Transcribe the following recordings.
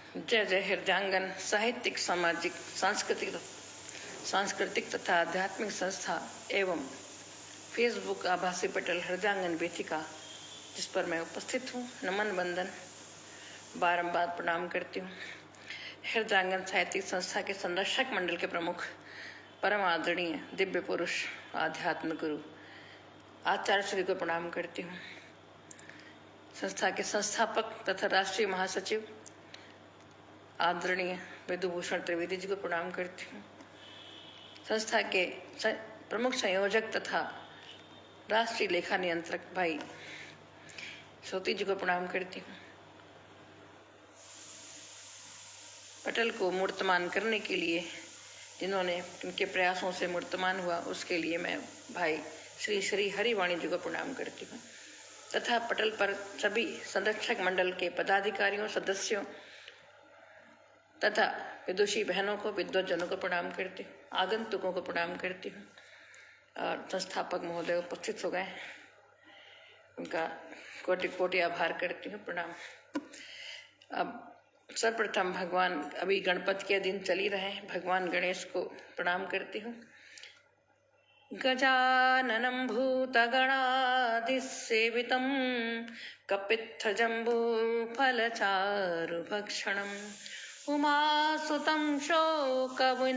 जय जय हृदयांगन साहित्यिक सामाजिक सांस्कृतिक तथा आध्यात्मिक संस्था एवं फेसबुक आभासी पटल हृदयांगन वेदिका जिस पर मैं उपस्थित हूँ, नमन बंदन बारंबार प्रणाम करती हूँ। हृदयांगन साहित्यिक संस्था के संरक्षक मंडल के प्रमुख परम आदरणीय दिव्य पुरुष आध्यात्म गुरु आचार्य श्री को प्रणाम करती हूँ। संस्था के संस्थापक तथा राष्ट्रीय महासचिव आदरणीय विधुभूषण त्रिवेदी जी को प्रणाम करती हूँ। संस्था के प्रमुख संयोजक तथा राष्ट्रीय लेखा नियंत्रक भाई सोती जी को प्रणाम करती हूँ। पटल को मूर्तमान करने के लिए जिन्होंने इनके प्रयासों से मूर्तमान हुआ, उसके लिए मैं भाई श्री श्री हरिवाणी जी को प्रणाम करती हूँ तथा पटल पर सभी संरक्षक मंडल के पदाधिकारियों, सदस्यों तथा विदुषी बहनों को, विद्वजनों को प्रणाम करती हूँ, आगंतुकों को प्रणाम करती हूँ और संस्थापक महोदय उपस्थित हो गए, उनका कोटि कोटि आभार करती हूँ, प्रणाम। अब सर्वप्रथम भगवान, अभी गणपति के दिन चल ही रहे, भगवान गणेश को प्रणाम करती हूँ। गजाननं भूतगणाधिसेवितं कपित्थजम्बूफलचारुभक्षणम् उमासुतं शोकविनाशकारकं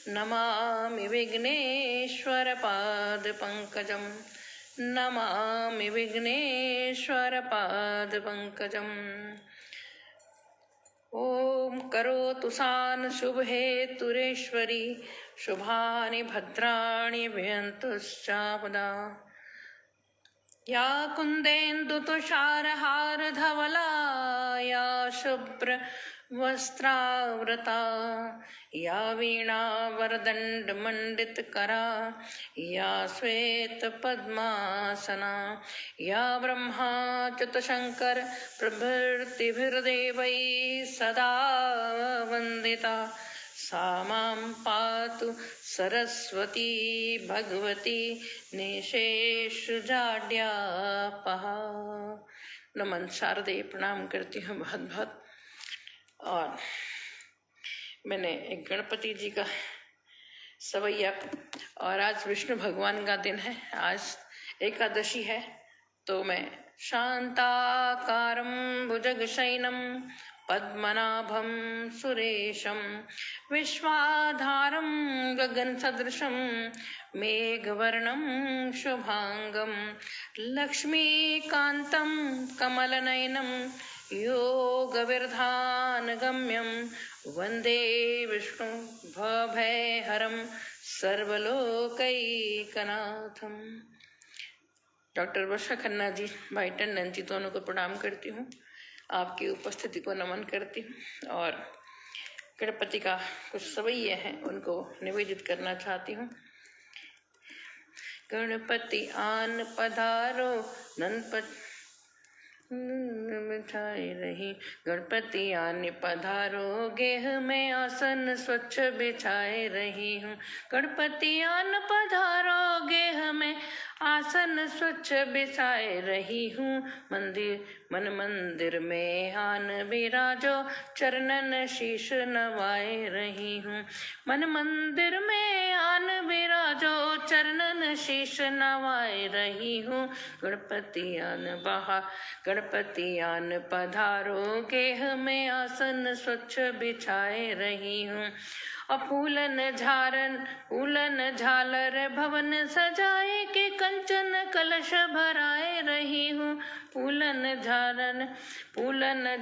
नमामि विघ्नेश्वरपादपङ्कजं, नमामि विघ्नेश्वरपादपङ्कजम्। ओम करोतु सान शुभहेतुरेश्वरी, शुभानि भद्राणि व्यन्तुश्चापदा। या कुन्देन्दुतुषारहारधवला, या शुभ्रवस्त्रावृता, या वीणावरदण्डमण्डितकरा, या श्वेतपद्मासना, या ब्रह्माच्युतशङ्कर प्रभृतिभिर्देवैः सदा वन्दिता, सा मां पातु सरस्वती भगवती निशेषजाड्यापहा। नमन शारदे, प्रणाम करती हूँ बहुत बहुत। और मैंने एक गणपति जी का सवैया, और आज विष्णु भगवान का दिन है, आज एकादशी है, तो मैं शांताकारं भुजगशयनं पद्मनाभं सुरेशं विश्वाधारं गगनसदृशं मेघवर्णं शुभांगं लक्ष्मीकान्तं कमलनयनं योगविर्धानगम्यं वन्दे विष्णु भवभयहरं सर्वलोकैकनाथं। डॉक्टर वर्षा खन्ना जी, भाई टंडन जी, दोनों को प्रणाम करती हूँ, आपकी उपस्थिति को नमन करती हूँ और गणपति का कुछ सवैये हैं उनको निवेदित करना चाहती हूँ। गणपति आन पधारो बिछाए रही, गणपति आने पधारो गेह में आसन स्वच्छ बिछाए रही हूँ। गणपति आन पधारो गेह में आसन स्वच्छ बिछाए रही हूँ। मन मंदिर में आन बिराजो चरणन शीश नवाए रही हूँ। मन मंदिर में आन बिराजो चरणन शीश नवाए रही हूँ। गणपति आन पधारो गेह में आसन स्वच्छ बिछाए रही हूँ। और फूलन झालर भवन सजाए के कंचन कलश भराए रही हूँ। फूलन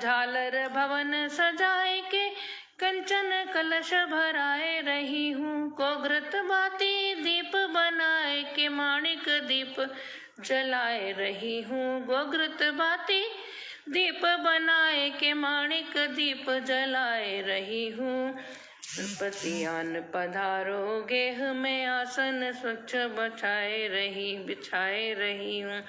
झालर भवन सजाए के कंचन कलश भराए रही हूँ। कोघृत बाती दीप बनाए के माणिक दीप जलाए रही हूँ। गोघृत बाती दीप बनाए के माणिक दीप जलाए रही हूँ। गणपति आन पधारो गेह में आसन स्वच्छ बिछाए रही हूँ।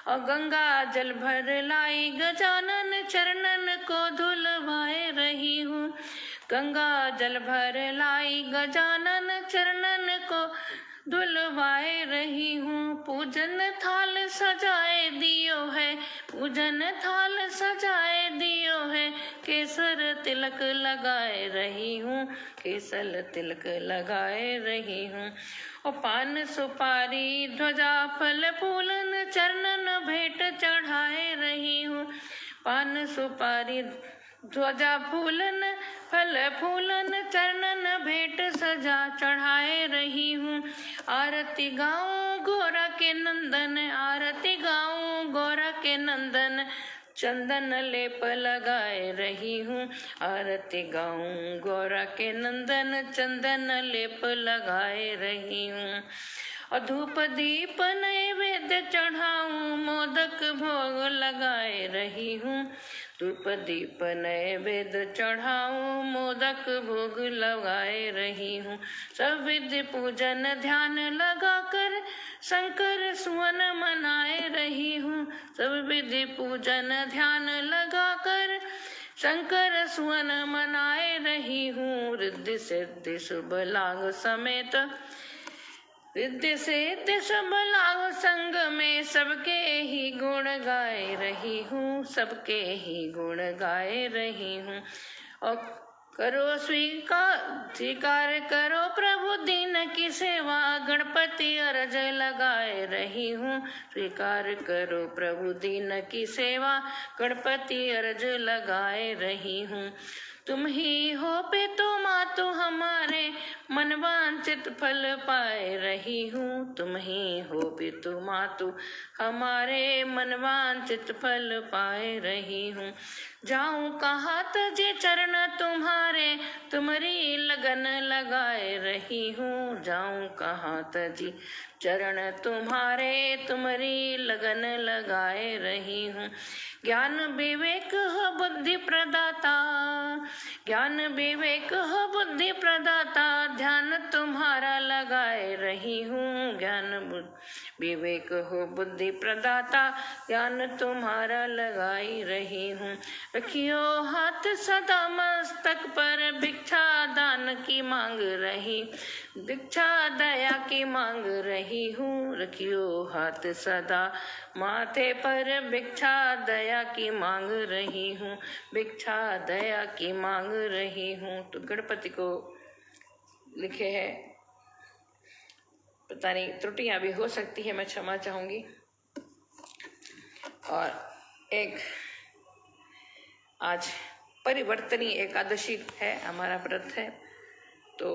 और गंगा जल भर लाई गजानन चरणन को धुलवाए रही हूँ। गंगा जल भर लाई गजानन चरणन को धुलवाए रही हूँ। पूजन थाल सजाए दियो है, पूजन थाल सजाए दियो है, केसर तिलक लगाए रही हूँ, केसर तिलक लगाए रही हूँ। और पान सुपारी ध्वजा फल फूलन चरणन भेंट चढ़ाए रही हूँ। पान सुपारी ध्वजा फूलन फल फूलन चरणन भेंट सजा चढ़ाए रही हूँ। आरती गाऊं गोरा के नंदन, आरती गाऊं गोरा के नंदन, चंदन लेप लगाए रही हूँ। आरती गाऊं गोरा के नंदन, चंदन लेप लगाए रही हूँ। और धूप दीप नैवेद्य चढ़ाऊं, मोदक भोग लगाए रही हूँ। धूप दीप नैवेद्य चढ़ाऊं, मोदक भोग लगाए रही हूँ। सब विधि पूजन ध्यान लगाकर शंकर सुवन मनाए रही हूँ। सब विधि पूजन ध्यान लगाकर शंकर सुवन मनाए रही हूँ। रिद्धि सिद्धि शुभ लाभ समेत, रिद्धि सिद्धि शुभ लाभ संग में, सबके ही गुण गाए रही हूँ, सबके ही गुण गाए रही हूँ। और करो स्वीकार करो प्रभु दीन की सेवा, गणपति अर्ज लगाए रही हूँ। स्वीकार करो प्रभु दीन की सेवा, गणपति अर्ज लगाए रही हूँ। तुम ही हो पितु मातु हमारे, मन वांछित फल पाए रही हूँ। तुम ही हो पितु मातु हमारे, मन वांछित फल पाए रही हूँ। जाऊं कहाँ तजे चरण तुम्हारे, तुम्हारी लगन लगाए रही हूँ। जाऊं कहाँ तजी चरण तुम्हारे, तुम्हारी लगन लगाए रही हूँ। ज्ञान विवेक हो बुद्धि प्रदाता, ज्ञान विवेक हो बुद्धि प्रदाता, ध्यान तुम्हारा लगाए रही हूँ। ज्ञान विवेक हो बुद्धि प्रदाता, ध्यान तुम्हारा लगाई रही हूँ। रखियो हाथ सदा मस्तक पर, भिक्षा दान की मांग रही, भिक्षा दया की मांग रही हूँ। रखियो हाथ सदा माथे पर, भिक्षा दया की मांग रही हूँ, भिक्षा दया की मांग रही हूँ। तो गणपति को लिखे है, पता नहीं त्रुटियां भी हो सकती है, मैं क्षमा चाहूंगी। और एक आज परिवर्तनी एकादशी है, हमारा व्रत है, तो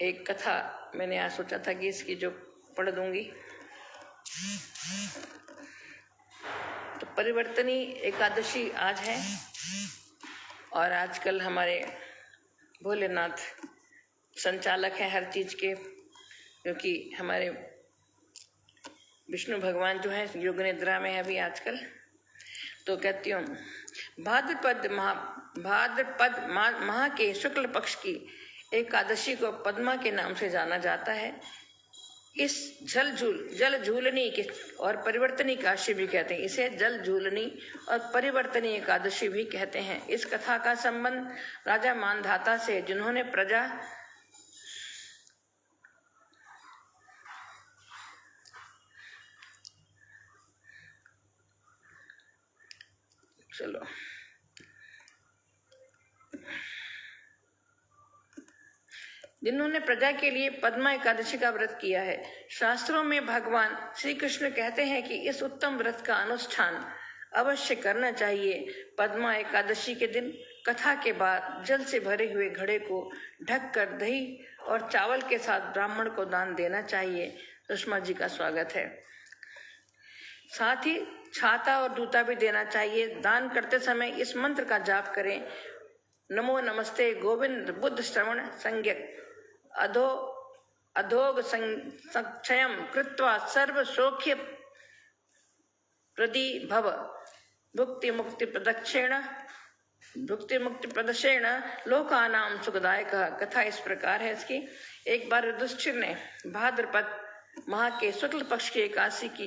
एक कथा मैंने आज सोचा था कि इसकी जो पढ़ दूंगी। तो परिवर्तनी एकादशी आज है, और आजकल हमारे भोलेनाथ संचालक हैं हर चीज के, क्योंकि हमारे विष्णु भगवान जो है योग निद्रा में है अभी आजकल। तो कहती हूँ, भाद्रपद माह के शुक्ल पक्ष की एकादशी को पद्मा के नाम से जाना जाता है। इस जल झूलनी के और परिवर्तनी एकादशी भी कहते हैं, इसे जल झूलनी और परिवर्तनी एकादशी भी कहते हैं। इस कथा का संबंध राजा मानधाता से, जिन्होंने प्रजा जिन्होंने प्रजा के लिए पद्मा एकादशी का व्रत किया है। शास्त्रों में भगवान श्री कृष्ण कहते हैं कि इस उत्तम व्रत का अनुष्ठान अवश्य करना चाहिए। पद्मा एकादशी के दिन कथा के बाद जल से भरे हुए घड़े को ढककर दही और चावल के साथ ब्राह्मण को दान देना चाहिए। सुषमा जी का स्वागत है। साथ ही छाता और जूता भी देना चाहिए। दान करते समय इस मंत्र का जाप करें, नमो नमस्ते गोविंद बुद्ध श्रवण संज्ञक अधोग संक्षयम कृत्वा सर्व सौख्य प्रदी भव भुक्ति मुक्ति प्रदक्षेण लोकानाम सुखदायक। कथा इस प्रकार है इसकी। एक बार युधिष्ठिर ने भाद्रपद माह के शुक्ल पक्ष की एकादशी की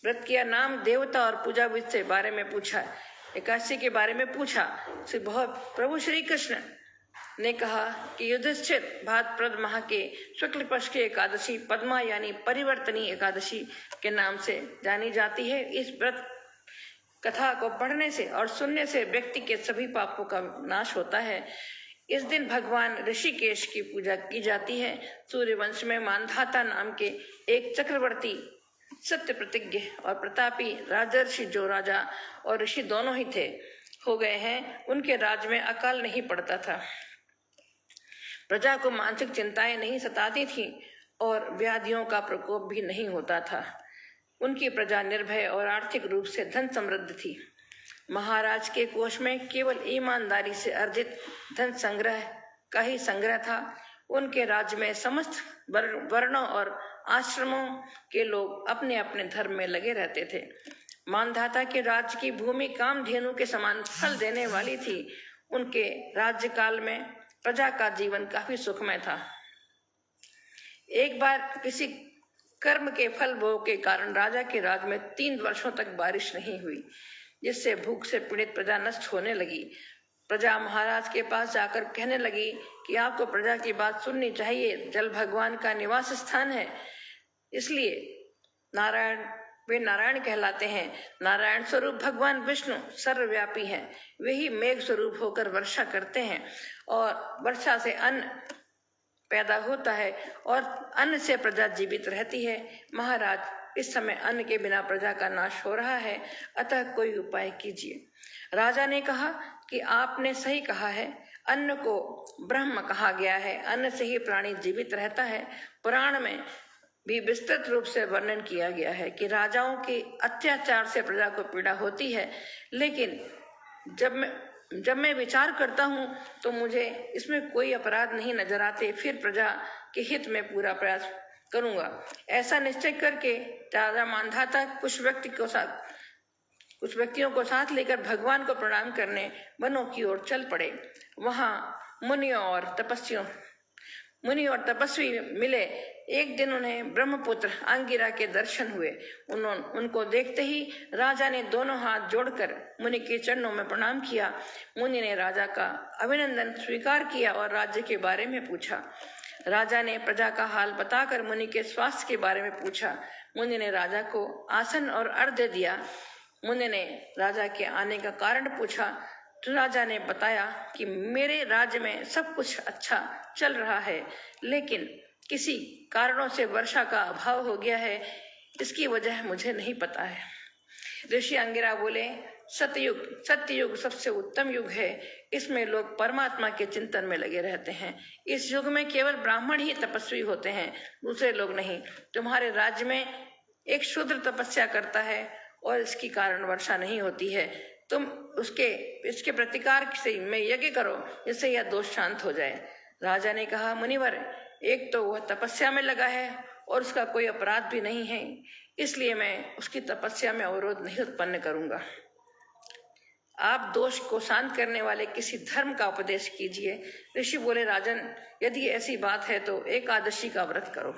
व्रत किया। नाम, देवता और पूजा विधि से बारे में पूछा, एकादशी के बारे में पूछा। प्रभु श्री कृष्ण ने कहा कि युधिष्ठिर भाद्रपद माह के शुक्ल पक्ष की एकादशी पद्मा यानी परिवर्तनी एकादशी के नाम से जानी जाती है। इस व्रत कथा को पढ़ने से और सुनने से व्यक्ति के सभी पापों का नाश होता है। इस दिन भगवान ऋषिकेश की पूजा की जाती है। सूर्यवंश में मानधाता नाम के एक चक्रवर्ती सत्य प्रतिज्ञ और प्रतापी राजर्षि, जो राजा और ऋषि दोनों ही थे, हो गए हैं। उनके राज्य में अकाल नहीं पड़ता था, प्रजा को मानसिक चिंताएं नहीं सताती थी और व्याधियों का प्रकोप भी नहीं होता था। उनकी प्रजा निर्भय और आर्थिक रूप से धन समृद्ध थी। महाराज के कोष में केवल ईमानदारी से अर्जित धन संग्रह का ही संग्रह था। उनके राज्य में समस्त वर्णों और आश्रमों के लोग अपने अपने धर्म में लगे रहते थे। मानधाता के राज्य की भूमि कामधेनु के समान फल देने वाली थी। उनके राज्यकाल में प्रजा का जीवन काफी सुखमय था। एक बार किसी कर्म के फल भोग के कारण राजा के राज्य में 3 वर्षों तक बारिश नहीं हुई, जिससे भूख से पीड़ित प्रजा नष्ट होने लगी। प्रजा महाराज के पास जाकर कहने लगी कि आपको प्रजा की बात सुननी चाहिए। जल भगवान का निवास स्थान है, इसलिए वे नारायण कहलाते हैं। नारायण स्वरूप भगवान विष्णु सर्वव्यापी हैं। वे ही मेघ स्वरूप होकर वर्षा करते हैं और वर्षा से अन्न पैदा होता है और अन्न से प्रजा जीवित रहती है। महाराज, इस समय अन्न के बिना प्रजा का नाश हो रहा है, अतः कोई उपाय कीजिए। राजा ने कहा कि आपने सही कहा है। अन्न को ब्रह्म कहा गया है। अन्न से ही प्राणी जीवित रहता है। पुराण में भी विस्तृत रूप से वर्णन किया गया है कि राजाओं के अत्याचार से प्रजा को पीड़ा होती है, लेकिन जब मैं विचार करता हूँ तो मुझे इसमें कोई अपराध नहीं नजर आते। फिर प्रजा के हित में पूरा प्रयास करूंगा। ऐसा निश्चय करके राजा मानधाता कुछ व्यक्तियों को साथ लेकर भगवान को प्रणाम करने वनों की ओर चल पड़े। वहां मुनि और तपस्वी मिले। एक दिन उन्हें ब्रह्मपुत्र अंगिरा के दर्शन हुए। उनको देखते ही राजा ने दोनों हाथ जोड़कर मुनि के चरणों में प्रणाम किया। मुनि ने राजा का अभिनंदन स्वीकार किया और राज्य के बारे में पूछा। राजा ने प्रजा का हाल बताकर मुनि के स्वास्थ्य के बारे में पूछा। मुनि ने राजा को आसन और अर्घ्य दिया। मुनि ने राजा के आने का कारण पूछा तो राजा ने बताया कि मेरे राज्य में सब कुछ अच्छा चल रहा है, लेकिन किसी कारणों से वर्षा का अभाव हो गया है। इसकी वजह मुझे नहीं पता है। ऋषि अंगिरा बोले, सत्ययुग सबसे उत्तम युग है। इसमें लोग परमात्मा के चिंतन में लगे रहते हैं। इस युग में केवल ब्राह्मण ही तपस्वी होते हैं, दूसरे लोग नहीं। तुम्हारे राज्य में एक शूद्र तपस्या करता है और इसके कारण वर्षा नहीं होती है। तुम इसके प्रतिकार से में यज्ञ करो, जिससे यह दोष शांत हो जाए। राजा ने कहा, मुनिवर, एक तो वह तपस्या में लगा है और उसका कोई अपराध भी नहीं है, इसलिए मैं उसकी तपस्या में अवरोध नहीं उत्पन्न करूंगा। आप दोष को शांत करने वाले किसी धर्म का उपदेश कीजिए। ऋषि बोले, राजन, यदि ऐसी बात है तो एकादशी का व्रत करो।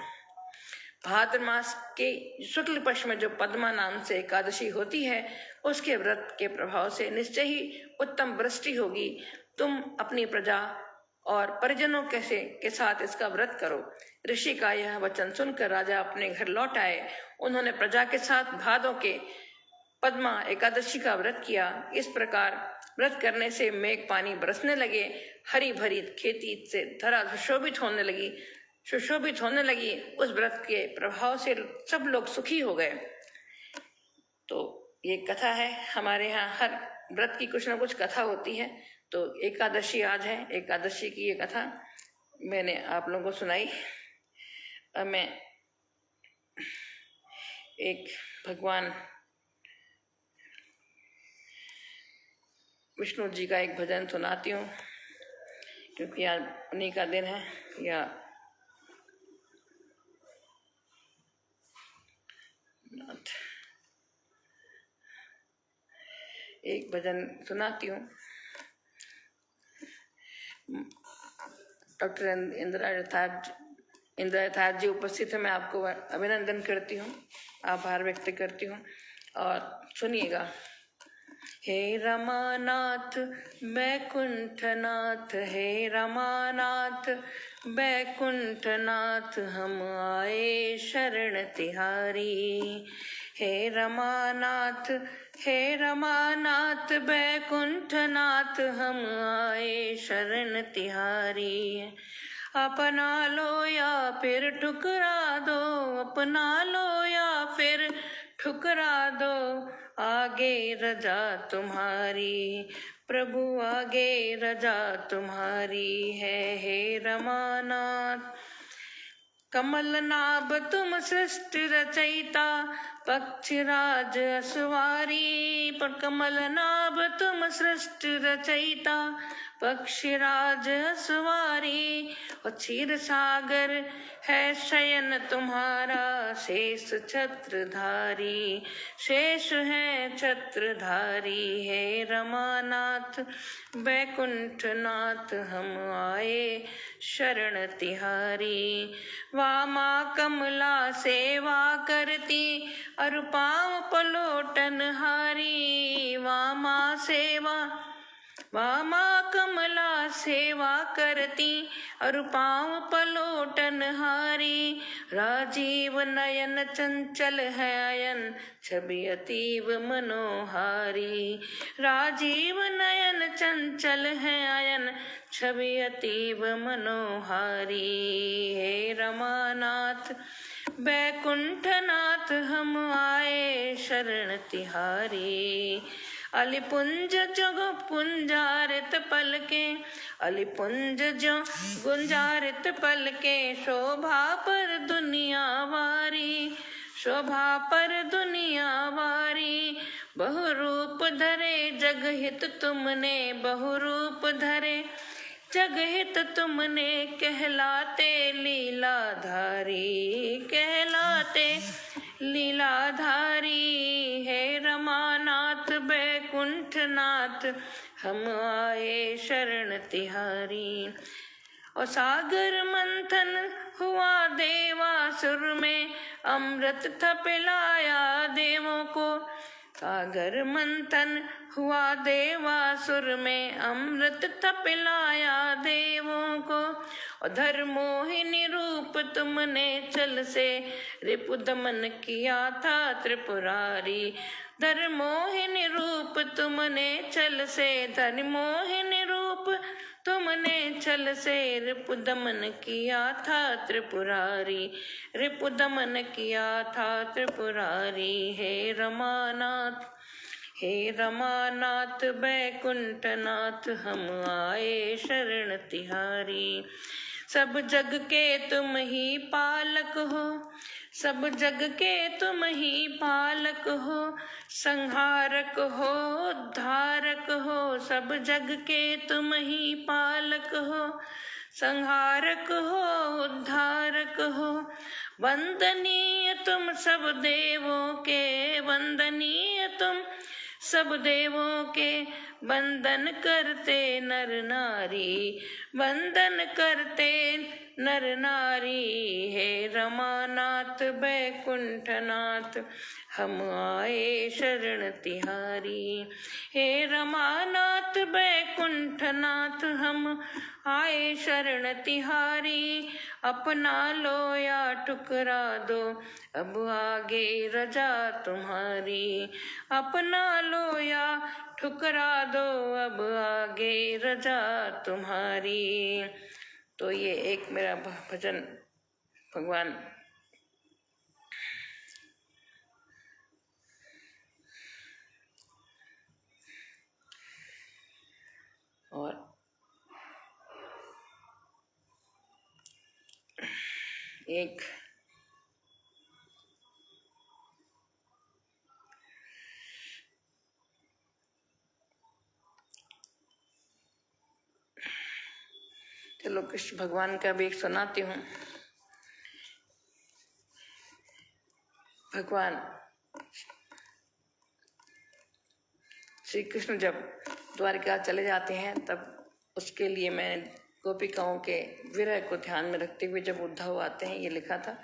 भाद्र मास के शुक्ल पक्ष में जो पद्मा नाम से एकादशी होती है, उसके व्रत के प्रभाव से निश्चय ही उत्तम वृष्टि होगी। तुम अपनी प्रजा और परिजनों के साथ इसका व्रत करो। ऋषि का यह वचन सुनकर राजा अपने घर लौट आए। उन्होंने प्रजा के साथ भादों के पद्मा एकादशी का व्रत किया। इस प्रकार व्रत करने से मेघ पानी बरसने लगे। हरी भरी खेती से धरा सुशोभित होने लगी। उस व्रत के प्रभाव से सब लोग सुखी हो गए। तो ये कथा है। हमारे यहाँ हर व्रत की कुछ न कुछ कथा होती है। तो एकादशी आज है, एकादशी की ये कथा मैंने आप लोगों को सुनाई। अब मैं एक भगवान विष्णु जी का एक भजन सुनाती हूँ, क्योंकि आज उन्हीं का दिन है। या एक भजन सुनाती हूँ। डॉक्टर इंदिरा यथार्थ जी उपस्थित है। मैं आपको अभिनंदन करती हूँ, आभार व्यक्त करती हूँ और सुनिएगा। हे रमानाथ बैकुंठनाथ, हे रमानाथ बैकुंठनाथ, हम आए शरण तिहारी। हे रमानाथ, हे रमानाथ बैकुंठनाथ, हम आए शरण तिहारी। अपना लो या फिर ठुकरा दो, अपना लो या फिर ठुकरा दो, आगे रजा तुम्हारी प्रभु, आगे रजा तुम्हारी है। हे रमानाथ कमल नाभ तुम सृष्टि रचयिता, पक्षीराज असवारी। पर कमल नाभ तुम सृष्टि रचयिता, पक्षीराज असवारी। और क्षीर सागर है शयन तुम्हारा, शेष छत्रधारी, शेष है छत्रधारी। हे रमानाथ बैकुंठनाथ, हम आए शरण तिहारी। वामा कमला सेवा करती, और पाँव पलोटन हारी। वामा कमला सेवा करती, और पाँव पलोटन हारी। राजीव नयन चंचल है अयन, छवि अतीव मनोहारी। राजीव नयन चंचल है अयन, छवि अतीव मनोहारी। हे रमानाथ बैकुंठनाथ, हम आए शरण तिहारी। अलिपुंज जो गुंजारित पलके, अलिपुंज जो गुंजारित पलके, शोभा पर दुनिया वारी, शोभा पर दुनिया वारी। बहुरूप धरे जगहित तुमने, बहुरूप धरे जगहित तुमने, कहलाते लीलाधारी, कहलाते लीलाधारी। हे रमानाथ बैकुंठनाथ, हम आए शरण तिहारी। और सागर मंथन हुआ देवासुर में, अमृत था पिलाया देवों को। सागर मंथन हुआ देवासुर में, अमृत था पिलाया देवों को। और धर्मोहिनी रूप तुमने चल से, रिपु दमन किया था त्रिपुरारी। धर्मोहिनी रूप तुमने चल से, धर्मोहिनी रूप तुमने चल से, रिपु दमन किया था त्रिपुरारी, रिपु दमन किया था त्रिपुरारी। हे रमानाथ, हे रमानाथ बैकुंठनाथ, हम आए शरण तिहारी। सब जग के तुम ही पालक हो, सब जग के तुम ही पालक हो। संहारक हो उद्धारक हो, सब जग के तुम ही पालक हो। संहारक हो उद्धारक हो, वंदनीय तुम सब देवों के, वंदनीय तुम सब देवों के। वंदन करते नर नारी, वंदन करते नर नारी। हे रमानाथ बैकुंठनाथ, हम आए शरण तिहारी। हे रमानाथ बैकुंठनाथ, हम आए शरण तिहारी। अपना लो या ठुकरा दो, अब आगे रजा तुम्हारी। अपना लो या ठुकरा दो, अब आगे रजा तुम्हारी। तो ये एक मेरा भजन भगवान और एक चलो कृष्ण भगवान का भी एक सुनाती हूँ। भगवान श्री कृष्ण जब द्वारिका चले जाते हैं, तब उसके लिए मैं गोपिकाओं के विरह को ध्यान में रखते हुए जब उद्धव आते हैं, ये लिखा था।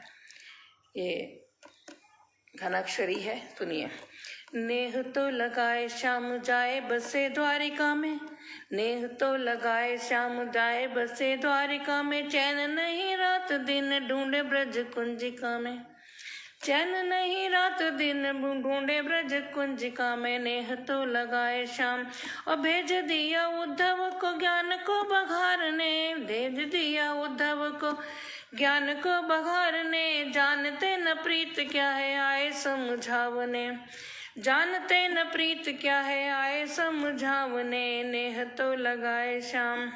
ये घनाक्षरी है, सुनिए। नेह तो लगाए श्याम जाए बसे द्वारिका में, नेह तो लगाए श्याम जाए बसे द्वारिका में, चैन नहीं रात दिन ढूंढे ब्रज कुंजिका में, चैन नहीं रात दिन ढूंढे ब्रज कुंजिका में, नेह तो लगाए श्याम। और भेज दिया उद्धव को ज्ञान को बघारने, भेज दिया उद्धव को ज्ञान को बघारने, जानते न प्रीत क्या है आए समझावने, जानते न प्रीत क्या है आए समझावने, नेह तो लगाए श्याम।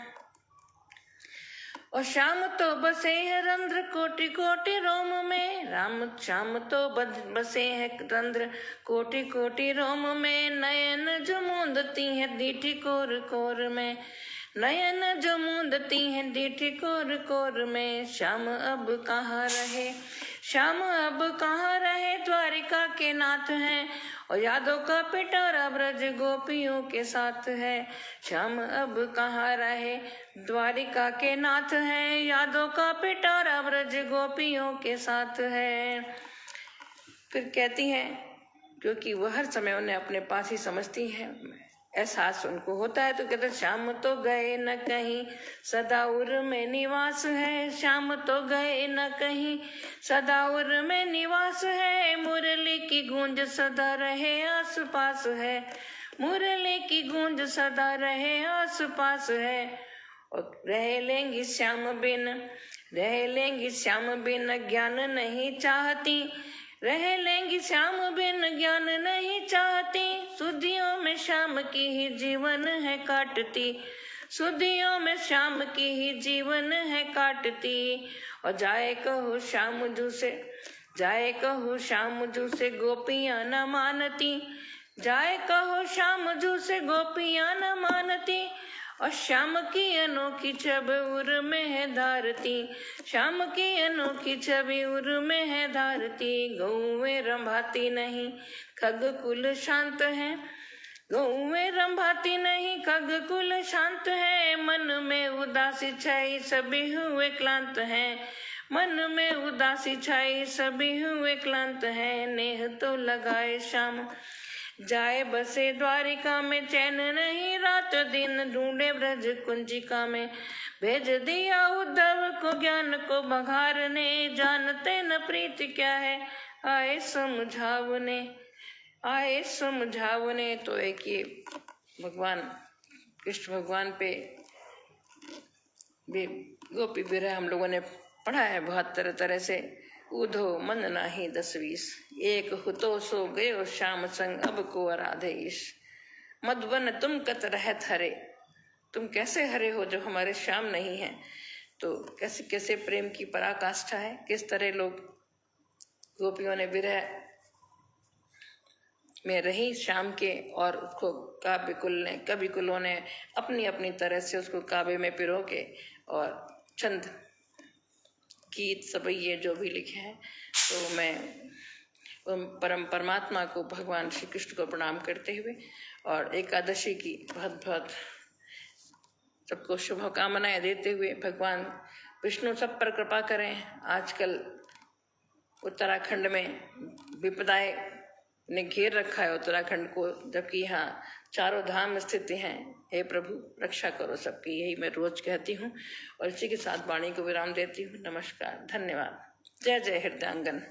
और श्याम तो बसे है रंध्र कोटि कोटि रोम में, राम श्याम तो बसे है रंध्र कोटि कोटि रोम में, नयन जो मूंदती है दीठी कोर कोर में, नयन जो मूंदती है दीठी कोर कोर में, श्याम अब कहाँ रहे, श्याम अब कहाँ रहे, द्वारिका के नाथ हैं और यादों का पिटारा ब्रज गोपियों के साथ है, श्याम अब कहाँ रहे, द्वारिका के नाथ हैं, यादों का पिटारा ब्रज गोपियों के साथ है। फिर कहती हैं, क्योंकि वह हर समय उन्हें अपने पास ही समझती हैं, एहसास उनको होता है, तो कहते श्याम तो गए न कहीं सदा उर में निवास है, श्याम तो गए न कहीं सदा उर में निवास है, मुरली की गूंज सदा रहे आस पास है, मुरली की गूंज सदा रहे आस पास है। और रह लेंगी श्याम बिन, रह लेंगी श्याम बिन ज्ञान नहीं चाहती, रह लेंगी श्याम बिन ज्ञान नहीं चाहती, सुधियों में श्याम की ही जीवन है काटती, सुधियों में श्याम की ही जीवन है काटती। और जाए कहो श्याम जू से, जाए कहो श्याम जू से गोपियां न मानती, जाए कहो श्याम जू से गोपियां न मानती, और श्याम की अनोखी छवि उर में है धारती, श्याम की अनोखी छवि उर में है धारती, गौएं रंभाती नहीं खग कुल शांत है, गौएं रंभाती नहीं खग कुल शांत है, मन में उदासी छाई सभी हुए क्लांत हैं, मन में उदासी छाई सभी हुए क्लांत हैं, नेह तो लगाए श्याम जाए बसे द्वारिका में, चैन नहीं रात दिन ढूंढे ब्रज कुंजिका में, भेज दिया उद्धव को ज्ञान को बघारने, जानते न प्रीत क्या है आए समझावने, आए समझावने। तो एक ये भगवान कृष्ण भगवान पे भी गोपी विरह हम लोगों ने पढ़ा है बहुत तरह तरह से। उधो मन नाही 10-20, एक हुतो सो गयो श्याम संग अब को आराधे ईश, मधुबन तुम कत रहत हरे, तुम कैसे हरे हो जब हमारे श्याम नहीं हैं। तो कैसे कैसे प्रेम की पराकाष्ठा है, किस तरह लोग गोपियों ने विरह में रही श्याम के, और उसको कवि कुलों ने अपनी अपनी तरह से उसको काव्य में पिरो के और छंद गीत सब ये जो भी लिखे हैं। तो मैं परमात्मा को, भगवान श्री कृष्ण को प्रणाम करते हुए और एकादशी की बहुत बहुत सबको शुभकामनाएं देते हुए, भगवान विष्णु सब पर कृपा करें। आजकल उत्तराखंड में विपदाएं ने घेर रखा है उत्तराखंड को, जबकि यहाँ चारों धाम स्थित हैं। हे प्रभु रक्षा करो सबकी, यही मैं रोज कहती हूँ और इसी के साथ वाणी को विराम देती हूँ। नमस्कार, धन्यवाद। जय जय हृदयांगन।